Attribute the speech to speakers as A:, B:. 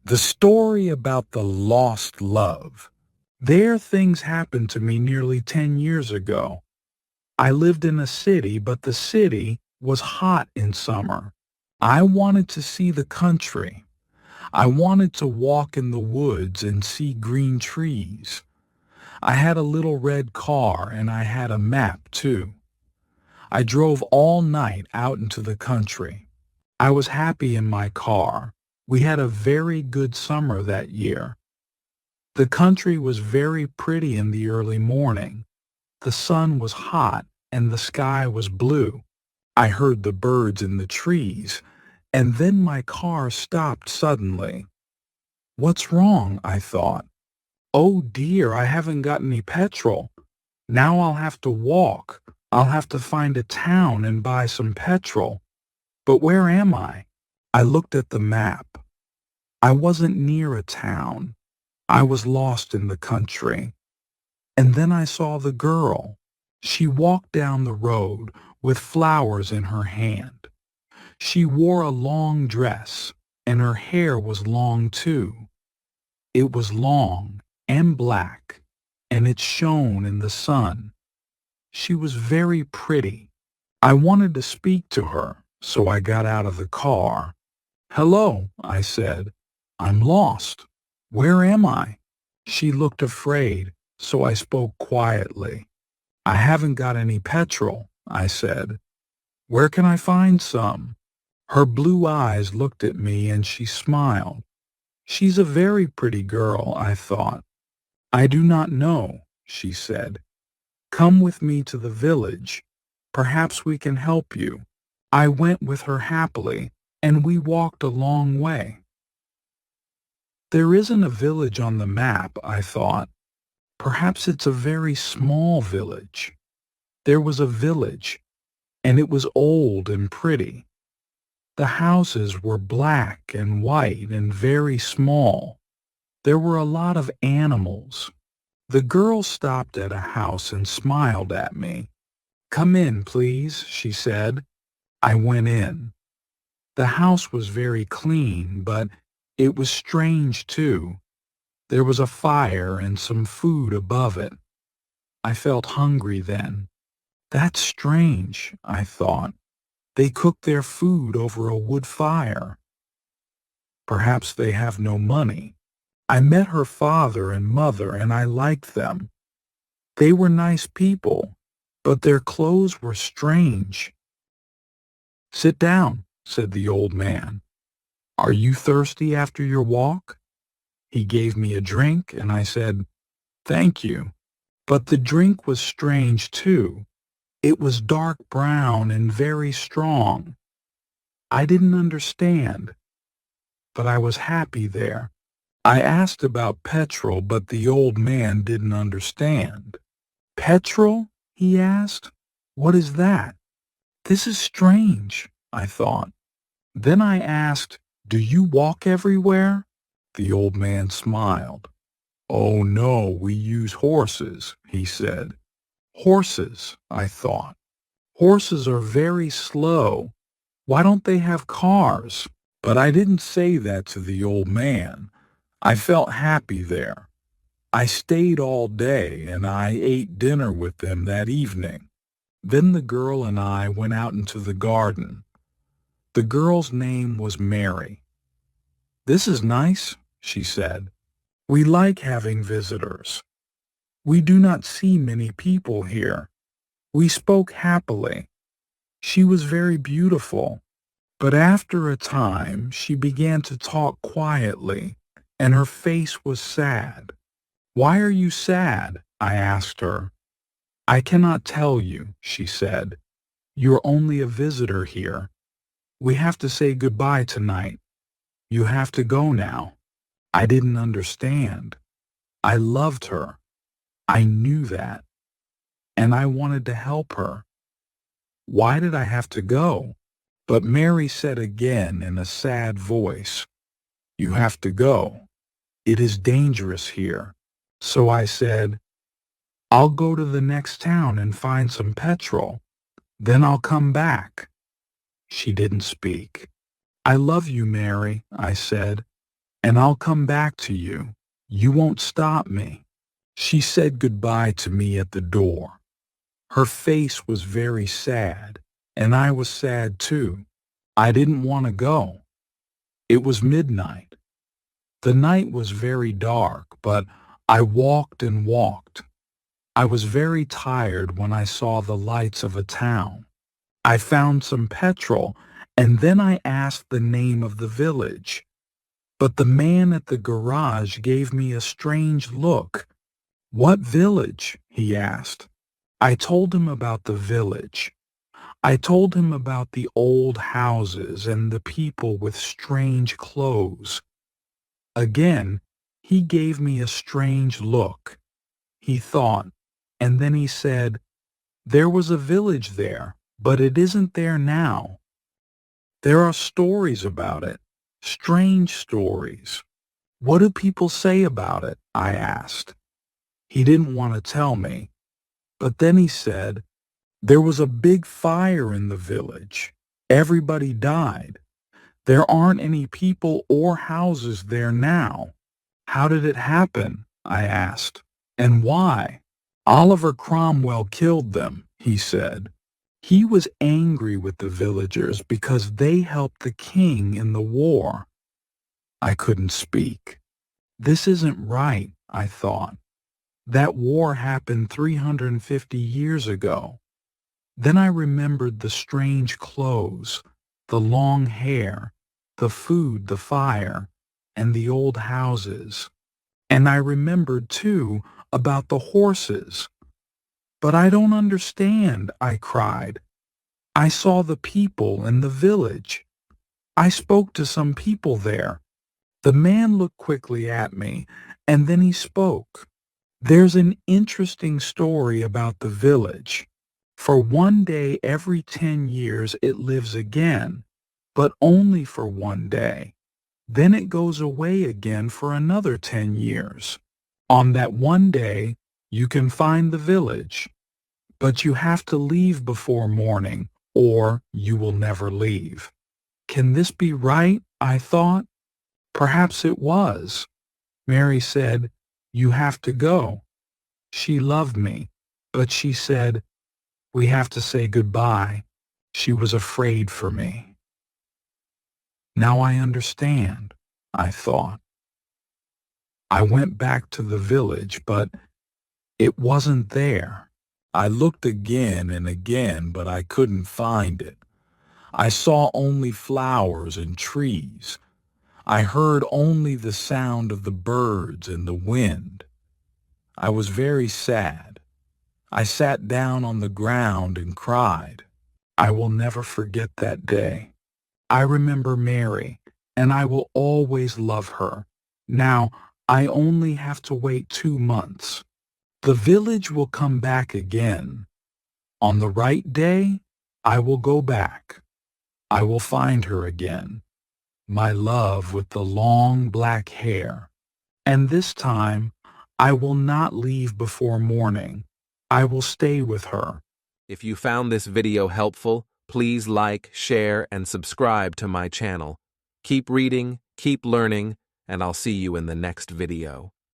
A: The story about the lost love. There things happened to me nearly 10 years ago. I lived in a city, but the city was hot in summer. I wanted to see the country. I wanted to walk in the woods and see green trees. I had a little red car and I had a map too. I drove all night out into the country. I was happy in my car. We had a very good summer that year. The country was very pretty in the early morning. The sun was hot and the sky was blue. I heard the birds in the trees, and then my car stopped suddenly. What's wrong? I thought. Oh dear, I haven't got any petrol. Now I'll have to walk. I'll have to find a town and buy some petrol. But where am I? I looked at the map. I wasn't near a town. I was lost in the country. And then I saw the girl. She walked down the road with flowers in her hand. She wore a long dress, and her hair was long too. It was long and black, and it shone in the sun. She was very pretty. I wanted to speak to her, so I got out of the car. Hello, I said. I'm lost. Where am I? She looked afraid, so I spoke quietly. I haven't got any petrol, I said. Where can I find some? Her blue eyes looked at me and she smiled. She's a very pretty girl, I thought. I do not know, she said. Come with me to the village. Perhaps we can help you. I went with her happily, and we walked a long way. There isn't a village on the map, I thought. Perhaps it's a very small village. There was a village, and it was old and pretty. The houses were black and white and very small. There were a lot of animals. The girl stopped at a house and smiled at me. Come in, please, she said. I went in. The house was very clean, but it was strange too. There was a fire and some food above it. I felt hungry then. That's strange, I thought. They cook their food over a wood fire. Perhaps they have no money. I met her father and mother and I liked them. They were nice people, but their clothes were strange. Sit down, said the old man. Are you thirsty after your walk? He gave me a drink and I said, Thank you. But the drink was strange too. It was dark brown and very strong. I didn't understand, but I was happy there. I asked about petrol, but the old man didn't understand. Petrol? He asked. What is that? This is strange, I thought. Then I asked, Do you walk everywhere? The old man smiled. Oh no, we use horses, he said. Horses, I thought. Horses are very slow. Why don't they have cars? But I didn't say that to the old man. I felt happy there. I stayed all day and I ate dinner with them that evening. Then the girl and I went out into the garden. The girl's name was Mary. This is nice, she said. We like having visitors. We do not see many people here. We spoke happily. She was very beautiful, but after a time she began to talk quietly, and her face was sad. Why are you sad? I asked her. I cannot tell you, she said. You're only a visitor here. We have to say goodbye tonight. You have to go now. I didn't understand. I loved her. I knew that. And I wanted to help her. Why did I have to go? But Mary said again in a sad voice, You have to go. It is dangerous here. So I said, I'll go to the next town and find some petrol. Then I'll come back. She didn't speak. I love you, Mary, I said. and I'll come back to you. You won't stop me." She said goodbye to me at the door. Her face was very sad, and I was sad too. I didn't want to go. It was midnight. The night was very dark, but I walked and walked. I was very tired when I saw the lights of a town. I found some petrol, and then I asked the name of the village. But the man at the garage gave me a strange look. "What village?" he asked. I told him about the village. I told him about the old houses and the people with strange clothes. Again, he gave me a strange look. He thought, and then he said, "There was a village there, but it isn't there now. There are stories about it, strange stories." "What do people say about it?" I asked. He didn't want to tell me, but then he said, "There was a big fire in the village. Everybody died. There aren't any people or houses there now." "How did it happen?" I asked. "And why?" "Oliver Cromwell killed them," he said. "He was angry with the villagers because they helped the king in the war." I couldn't speak. This isn't right, I thought. That war happened 350 years ago. Then I remembered the strange clothes, the long hair, the food, the fire, and the old houses. And I remembered, too, about the horses. "But I don't understand," I cried. "I saw the people in the village. I spoke to some people there." The man looked quickly at me, and then he spoke. "There's an interesting story about the village. For one day every 10 years it lives again, but only for one day. Then it goes away again for another 10 years. On that one day, you can find the village, but you have to leave before morning, or you will never leave." Can this be right? I thought. Perhaps it was. Mary said, "You have to go." She loved me, but she said, "We have to say goodbye." She was afraid for me. Now I understand, I thought. I went back to the village, but it wasn't there. I looked again and again, but I couldn't find it. I saw only flowers and trees. I heard only the sound of the birds and the wind. I was very sad. I sat down on the ground and cried. I will never forget that day. I remember Mary, and I will always love her. Now, I only have to wait 2 months. The village will come back again. On the right day, I will go back. I will find her again, my love with the long black hair. And this time, I will not leave before morning. I will stay with her.
B: If you found this video helpful, please like, share, and subscribe to my channel. Keep reading, keep learning, and I'll see you in the next video.